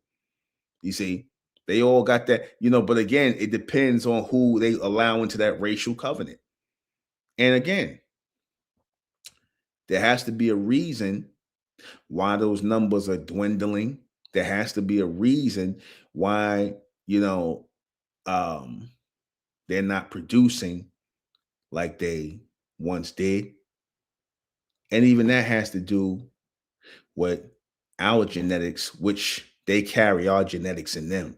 You see, they all got that, but again, it depends on who they allow into that racial covenant. And again, there has to be a reason why those numbers are dwindling. There has to be a reason why, you know, um, they're not producing like they once did. And even that has to do with our genetics, which they carry our genetics in them.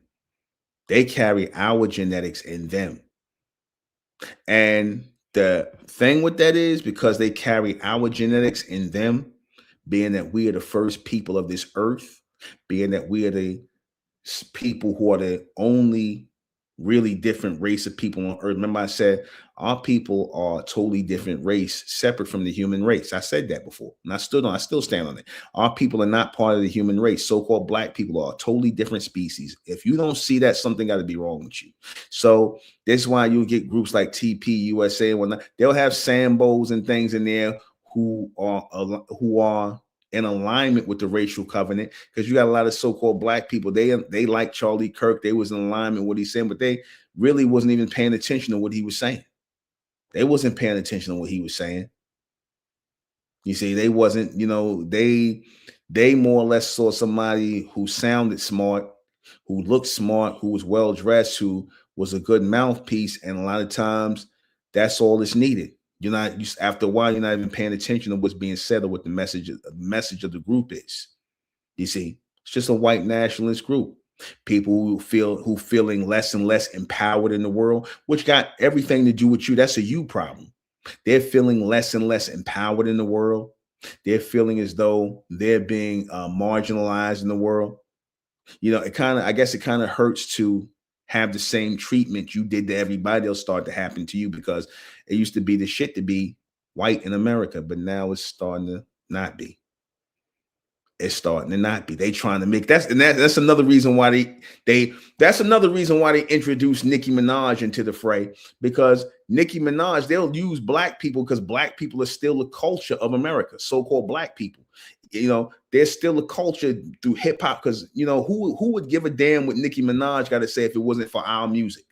They carry our genetics in them. And the thing with that is because they carry our genetics in them, being that we are the first people of this earth, being that we are the people who are the only really different race of people on earth. Remember, I said our people are a totally different race, separate from the human race. I said that before, and I still stand on it. Our people are not part of the human race. So-called black people are a totally different species. If you don't see that, something got to be wrong with you. So this is why you get groups like TP USA and whatnot. They'll have Sambos and things in there who are in alignment with the racial covenant, because you got a lot of so-called black people. They like Charlie Kirk. They was in alignment with what he's saying, but they really wasn't even paying attention to what he was saying. They wasn't paying attention to what he was saying. You see, they wasn't, they more or less saw somebody who sounded smart, who looked smart, who was well dressed, who was a good mouthpiece, and a lot of times that's all that's needed. After a while, you're not even paying attention to what's being said or what the message of the group is. You see, it's just a white nationalist group. People who feeling less and less empowered in the world, which got everything to do with you. That's a you problem. They're feeling less and less empowered in the world. They're feeling as though they're being marginalized in the world. I guess it kind of hurts to have the same treatment you did to everybody else start to happen to you, because it used to be the shit to be white in America, but now it's starting to not be. It's starting to not be. They trying to make that's another reason why that's another reason why they introduced Nicki Minaj into the fray, because Nicki Minaj, they'll use black people because black people are still the culture of America, so-called black people. There's still a culture through hip hop, because who would give a damn what Nicki Minaj got to say if it wasn't for our music?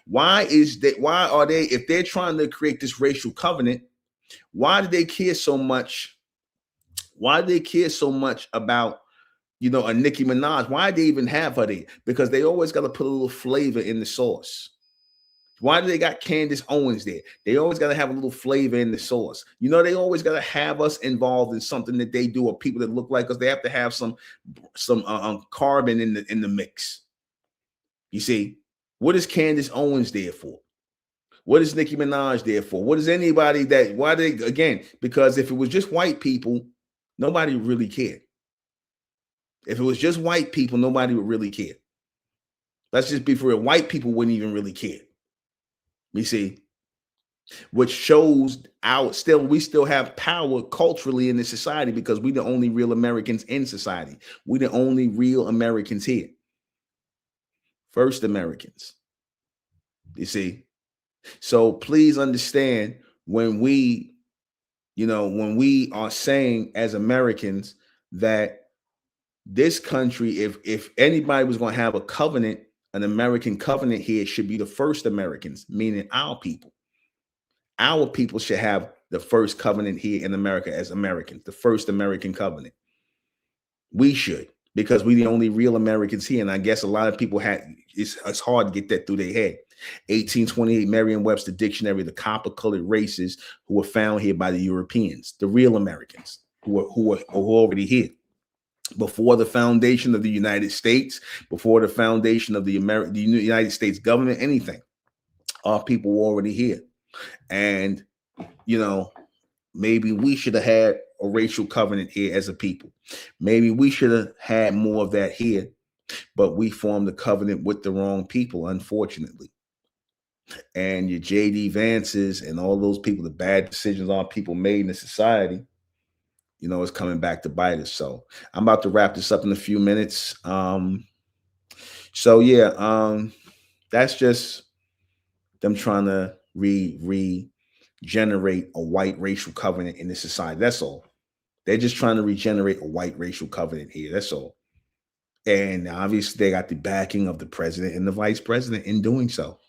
Why are they, if they're trying to create this racial covenant, why do they care so much? Why do they care so much about a Nicki Minaj? Why do they even have her there? Because they always got to put a little flavor in the sauce. Why do they got Candace Owens there? They always got to have a little flavor in the sauce. They always got to have us involved in something that they do, or people that look like us. They have to have some carbon in the mix. You see, what is Candace Owens there for? What is Nicki Minaj there for? What is anybody why they, again, because if it was just white people, nobody would really care. If it was just white people, nobody would really care. Let's just be for real. White people wouldn't even really care. You see, which shows we still have power culturally in this society, because we the only real Americans in society. We the only real Americans here. First Americans. You see? So please understand, when we are saying as Americans that this country, if anybody was going to have a covenant, an American covenant here, it should be the first Americans, meaning our people. Our people should have the first covenant here in America as Americans, the first American covenant. We should, because we're the only real Americans here. And I guess a lot of people it's hard to get that through their head. 1828 Merriam-Webster Dictionary, the copper-colored races who were found here by the Europeans, the real Americans who are already here. Before the foundation of the United States, before the foundation of the United States government, anything, our people were already here. And, maybe we should have had a racial covenant here as a people. Maybe we should have had more of that here, but we formed a covenant with the wrong people, unfortunately. And your J.D. Vances and all those people, the bad decisions our people made in the society, it's coming back to bite us. So I'm about to wrap this up in a few minutes. That's just them trying to regenerate a white racial covenant in this society. That's all. They're just trying to regenerate a white racial covenant here. That's all. And obviously, they got the backing of the president and the vice president in doing so.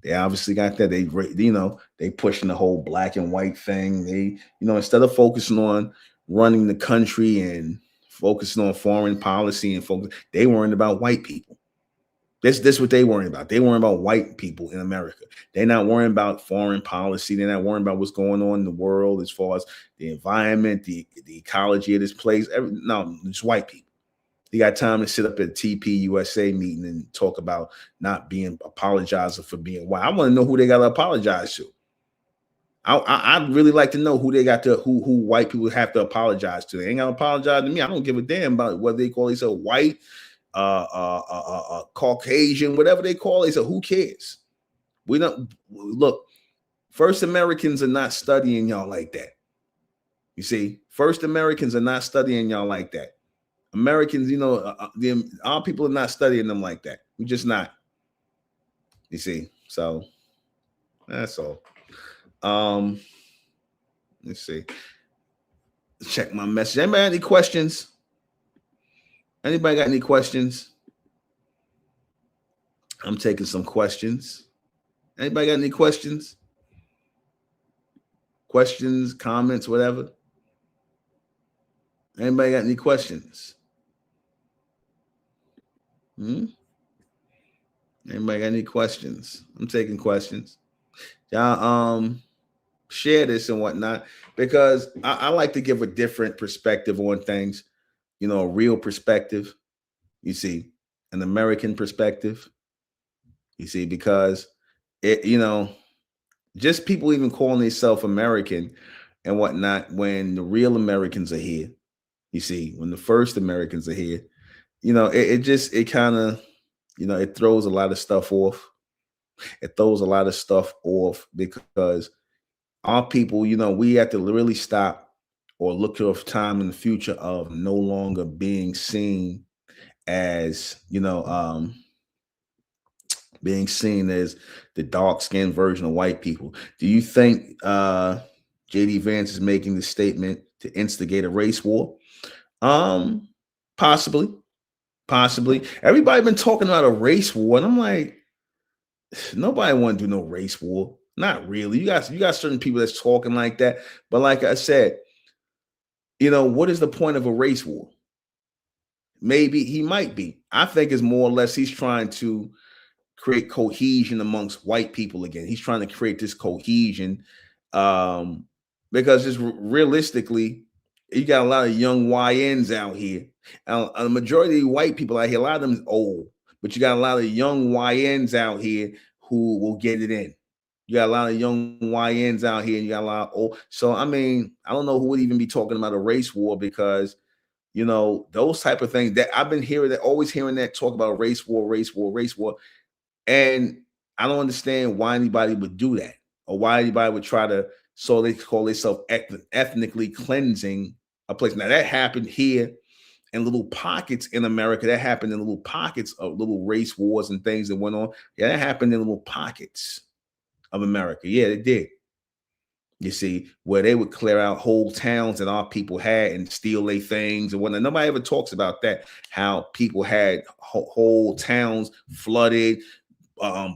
They obviously got that. They pushing the whole black and white thing. They, instead of focusing on running the country and focusing on foreign policy and focus, they worrying about white people. This what they worrying about. They worrying about white people in America. They're not worrying about foreign policy. They're not worrying about what's going on in the world as far as the environment, the ecology of this place. No, it's white people. They got time to sit up at a TPUSA meeting and talk about not being apologizing for being white. I want to know who they got to apologize to. I'd really like to know who they got to who white people have to apologize to. They ain't gonna apologize to me. I don't give a damn about whether they call themselves white, Caucasian, whatever they call it. So who cares? We don't look. First Americans are not studying y'all like that. You see, first Americans are not studying y'all like that. Americans, our people are not studying them like that. We're just not. You see, so that's all. Let's see. Check my message. Anybody got any questions? Anybody got any questions? I'm taking some questions. Anybody got any questions? Questions, comments, whatever. Anybody got any questions? Anybody got any questions? I'm taking questions. Y'all share this and whatnot, because I like to give a different perspective on things, a real perspective, you see, an American perspective, you see, because it, just people even calling themselves American and whatnot when the real Americans are here, you see, when the first Americans are here, it kind of, it throws a lot of stuff off. It throws a lot of stuff off because our people, we have to really stop or look to a time in the future of no longer being seen as, being seen as the dark-skinned version of white people. Do you think JD Vance is making the statement to instigate a race war? Possibly. Everybody been talking about a race war, and I'm like, nobody want to do no race war. Not really. You got certain people that's talking like that, but like I said, what is the point of a race war? Maybe he might be. I think it's more or less he's trying to create cohesion amongst white people again. He's trying to create this cohesion because just realistically, you got a lot of young YNs out here. A majority of white people out here, a lot of them is old, but you got a lot of young YNs out here who will get it in. You got a lot of young YNs out here, and you got a lot of old. So, I mean, I don't know who would even be talking about a race war because, those type of things that I've been hearing, always hearing that talk about a race war. And I don't understand why anybody would do that or why anybody would try to, so they call themselves ethnically cleansing a place. Now, that happened here in little pockets in America. That happened in little pockets of little race wars and things that went on. Yeah, that happened in little pockets of America. Yeah, it did. You see, where they would clear out whole towns that our people had and steal their things and whatnot. Nobody ever talks about that, how people had whole towns flooded,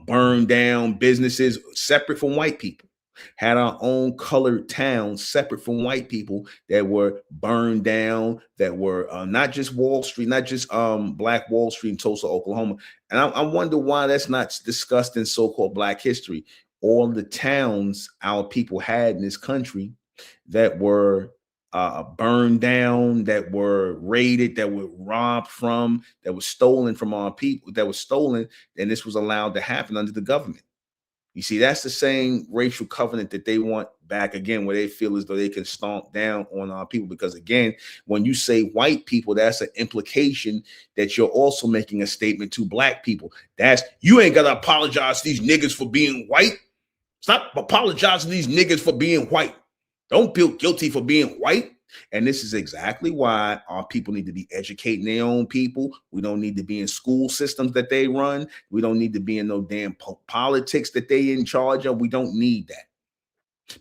burned down, businesses separate from white people. Had our own colored towns separate from white people that were burned down, that were not just Wall Street, not just Black Wall Street in Tulsa, Oklahoma. And I wonder why that's not discussed in so-called Black history. All the towns our people had in this country that were burned down, that were raided, that were robbed from, that was stolen from our people, that was stolen, and this was allowed to happen under the government. You see, that's the same racial covenant that they want back again, where they feel as though they can stomp down on our people. Because again, when you say white people, that's an implication that you're also making a statement to Black people. That's, you ain't got to apologize to these niggas for being white. Stop apologizing to these niggas for being white. Don't feel guilty for being white. And this is exactly why our people need to be educating their own people. We don't need to be in school systems that they run. We don't need to be in no damn politics that they in charge of. We don't need that.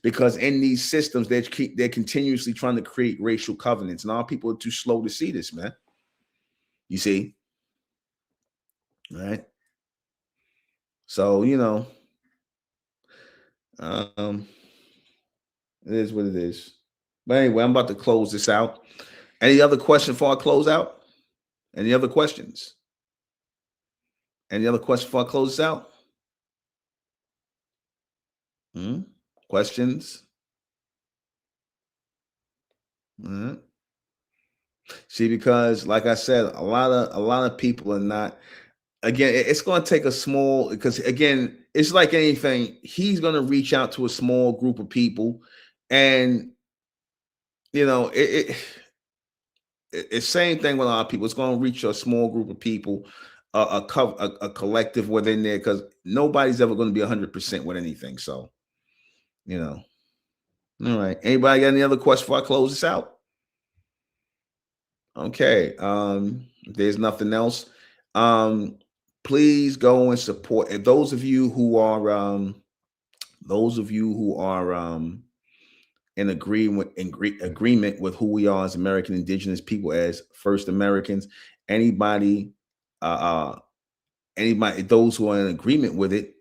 Because in these systems, they're continuously trying to create racial covenants. And our people are too slow to see this, man. You see? All right. So, it is what it is. But anyway, I'm about to close this out. Any other question before I close out? Any other questions? Any other questions before I close this out? Questions? See, because like I said, a lot of people are not. Again, it's going to take a small, because again, it's like anything. He's going to reach out to a small group of people, and it's same thing with a lot of people. It's going to reach a small group of people, a collective within there, because nobody's ever going to be 100% with anything. So, all right. Anybody got any other questions before I close this out? Okay. If there's nothing else, please go and support. And those of you who are in agreement with who we are as American Indigenous people, as First Americans, anybody, those who are in agreement with it,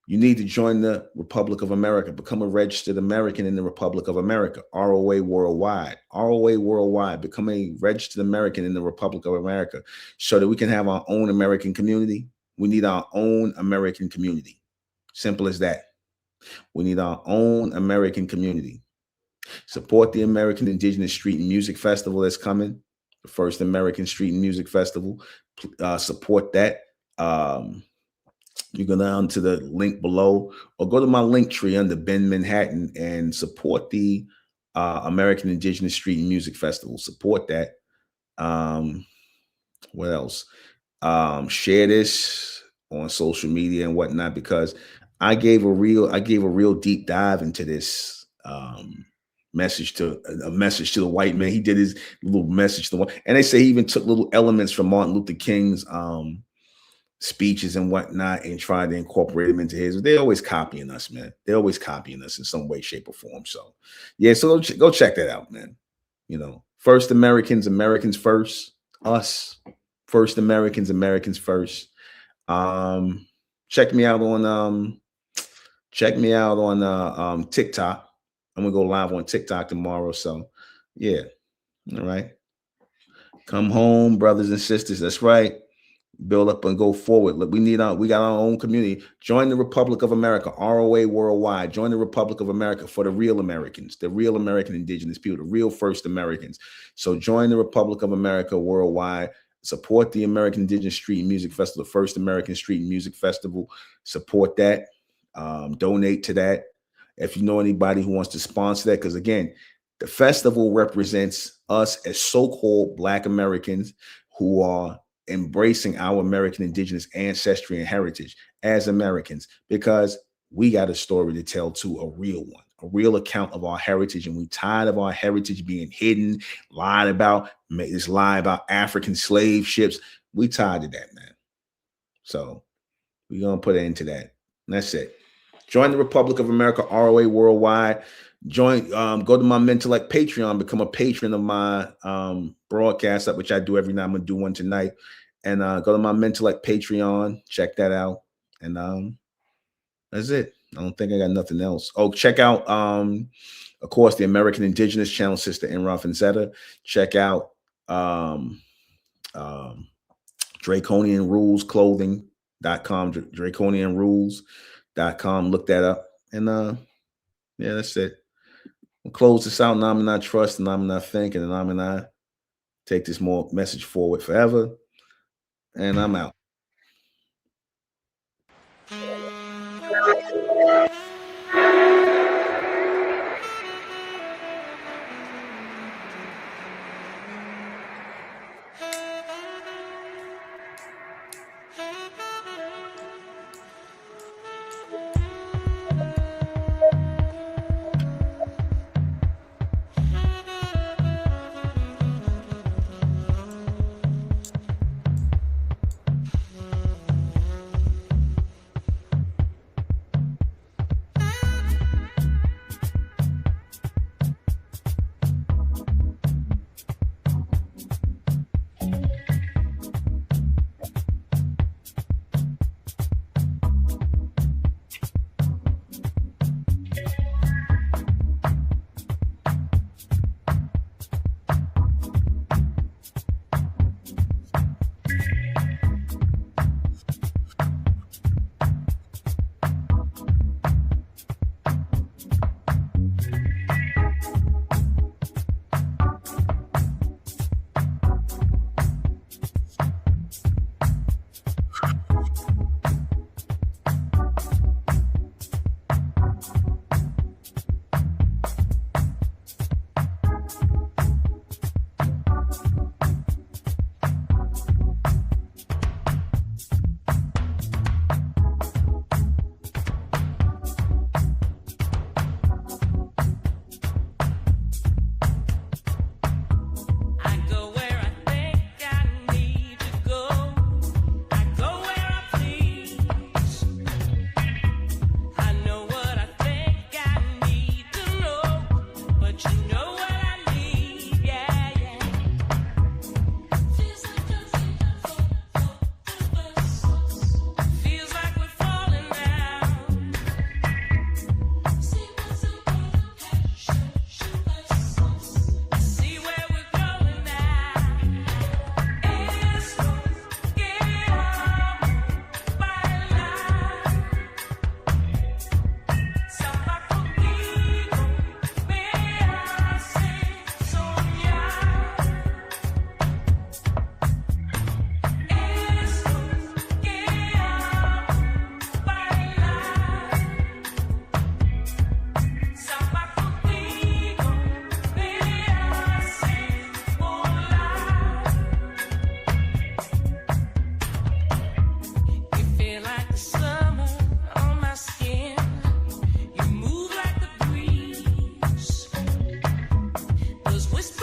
you need to join the Republic of America. Become a registered American in the Republic of America. ROA Worldwide. ROA Worldwide. Become a registered American in the Republic of America so that we can have our own American community. We need our own American community. Simple as that. We need our own American community. Support the American Indigenous Street and Music Festival that's coming. The first American Street and Music Festival. Support that. You go down to the link below, or go to my link tree under Ben Manhattan and support the American Indigenous Street and Music Festival. Support that. What else? Share this on social media and whatnot, because I gave a real deep dive into this message to the white man. He did his little message to the white, and they say he even took little elements from Martin Luther King's speeches and whatnot and tried to incorporate them into his. They're always copying us, man. They're always copying us in some way, shape, or form. So, yeah, so go check that out, man. First Americans, Americans first. Us, first Americans, Americans first. Check me out on TikTok. I'm gonna go live on TikTok tomorrow. So, yeah, all right. Come home, brothers and sisters. That's right. Build up and go forward. Look, we got our own community. Join the Republic of America, ROA Worldwide. Join the Republic of America for the real Americans, the real American Indigenous people, the real first Americans. So join the Republic of America Worldwide. Support the American Indigenous Street and Music Festival, the first American Street and Music Festival. Support that. Donate to that. If you know anybody who wants to sponsor that, because again, the festival represents us as so-called Black Americans who are embracing our American Indigenous ancestry and heritage as Americans, because we got a story to tell too, a real one, a real account of our heritage. And we tired of our heritage being hidden, lied about, this lie about African slave ships. We tired of that, man. So we're going to put an end to that. And that's it. Join the Republic of America, ROA Worldwide. Join, go to my Mentellect Patreon, become a patron of my broadcast, which I do every night. I'm gonna do one tonight. And go to my Mentellect Patreon, check that out. And that's it. I don't think I got nothing else. Oh, check out of course, the American Indigenous channel, Sister Enra Zeta. Check out Draconian Rules Clothing.com, DraconianRules.com. Look that up. And yeah, that's it. We'll close this out. Nam and I trust, and Nam and I think, and Nam and I take this more message forward forever. And I'm out. was whispering.